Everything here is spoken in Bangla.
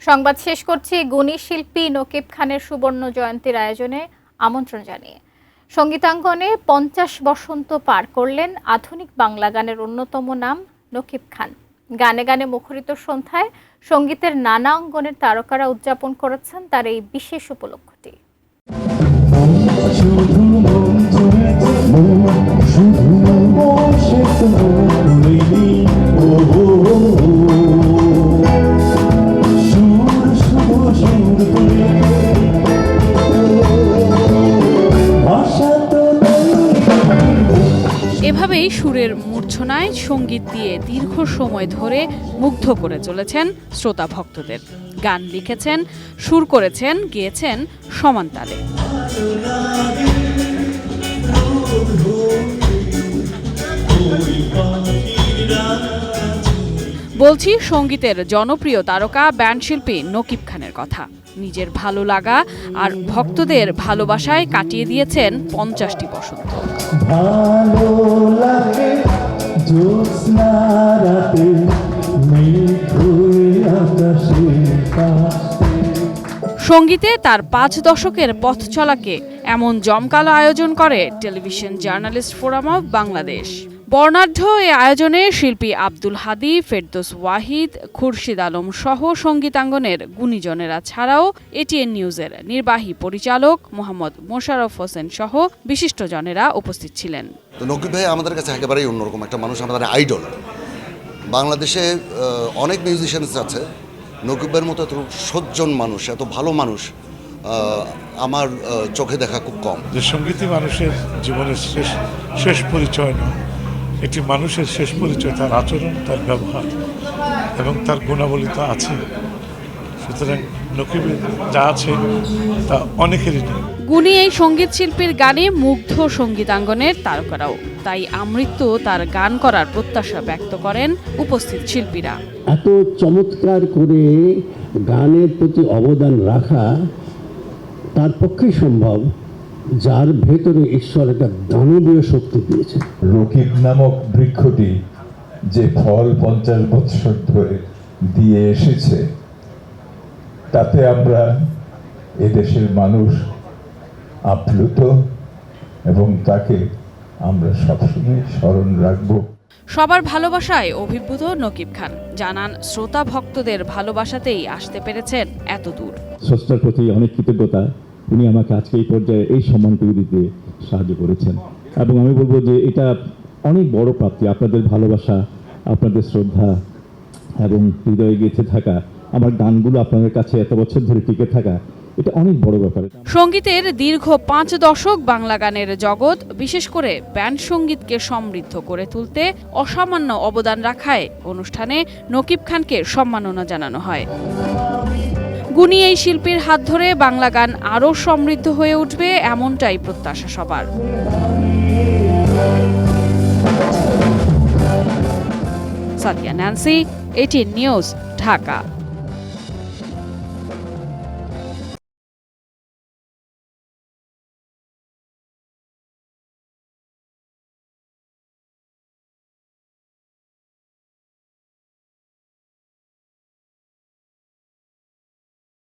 সংবাদ শেষ করছি গুণী শিল্পী নকিব খানের সুবর্ণ জয়ন্তীর আয়োজনে আমন্ত্রণ জানিয়ে। সঙ্গীতাঙ্গনে 50 বসন্ত পার করলেন আধুনিক বাংলা গানের অন্যতম নাম নকিব খান। গানে গানে মুখরিত সন্ধ্যায় সঙ্গীতের নানা অঙ্গনের তারকারা উদযাপন করেছেন তার এই বিশেষ উপলক্ষটি। এভাবেই সুরের মূর্ছনায় সঙ্গীত দিয়ে দীর্ঘ সময় ধরে মুগ্ধ করে চলেছেন শ্রোতা ভক্তদের। গান লিখেছেন, সুর করেছেন, গেয়েছেন সমান তালে। বলছি সঙ্গীতের জনপ্রিয় তারকা ব্যান্ডশিল্পী নকিব খানের কথা। নিজের ভালো লাগা আর ভক্তদের ভালোবাসায় কাটিয়ে দিয়েছেন 50টি বসন্ত। সঙ্গীতে তার 5 দশকের পথ চলাকে এমন জমকালো আয়োজন করে television journalist forum of Bangladesh. বর্ণাঢ্য এ আয়োজনে শিল্পী আব্দুল হাদী, ফেরদৌস ওয়াহিদ, খুরশিদ আলম সহ সঙ্গীতাঙ্গনের গুণীজনেরা ছাড়াও এটিএন নিউজের নির্বাহী পরিচালক মোহাম্মদ মোশাররফ হোসেন সহ বিশিষ্টজনেরা উপস্থিত ছিলেন। তো নকিব ভাই আমাদের কাছে একেবারেই অন্যরকম একটা মানুষ, আমাদের আইডল। বাংলাদেশে অনেক মিউজিশিয়ানস আছে, নকিবের মতো এত সজ্জন মানুষ, এত ভালো মানুষ আমার চোখে দেখা খুব কম। যে সঙ্গীতই মানুষের জীবনের শেষ পরিচয় নয়, একটি মানুষের শেষ পরিচয় তার আচরণ, তার ব্যবহার এবং তার গুণাবলী তো আছে। সুতরাং নকিবের যা আছে তা অনেকেরই নেই। গুণী এই সঙ্গীত শিল্পীর গানে মুগ্ধ সঙ্গীতাঙ্গনের তারকারাও, তাই আমৃত্যু তার গান করার প্রত্যাশা ব্যক্ত করেন উপস্থিত শিল্পীরা। এত চমৎকার করে গানের প্রতি অবদান রাখা তার পক্ষে সম্ভব যার ভেতরে ঈশ্বর একটা দানবীয় শক্তি দিয়েছে। নকিব নামক বৃক্ষটি যে ফল 50 বছর ধরে দিয়ে এসেছে, তাতে আমরা এদেশের মানুষ আপ্লুত এবং তাকে আমরা সবসময় স্মরণ রাখব। সবার ভালোবাসায় অভিভূত নকিব খান জানান, শ্রোতা ভক্তদের ভালোবাসাতেই আসতে পেরেছেন এত দূর। স্রষ্টার প্রতি অনেক কৃতজ্ঞতা, উনি আমাকে আজকে এই পর্যায়ে এই সম্মানটুকু দিতে সাহায্য করেছেন এবং আমি বলবো যে এটা অনেক বড় প্রাপ্তি। আপনাদের ভালোবাসা, আপনাদের শ্রদ্ধা এবং হৃদয়ে গেঁথে থাকা আমার গানগুলো আপনাদের কাছে এত বছর ধরে টিকে থাকা, এটা অনেক বড় ব্যাপার। সঙ্গীতের দীর্ঘ 5 দশক বাংলা গানের জগৎ, বিশেষ করে ব্যান্ড সঙ্গীতকে সমৃদ্ধ করে তুলতে অসামান্য অবদান রাখায় অনুষ্ঠানে নকিব খানকে সম্মাননা জানানো হয়। গুণী এই শিল্পীর হাত ধরে বাংলা গান আরও সমৃদ্ধ হয়ে উঠবে, এমনটাই প্রত্যাশা সবার। Sadia Nancy, ATN news, Dhaka.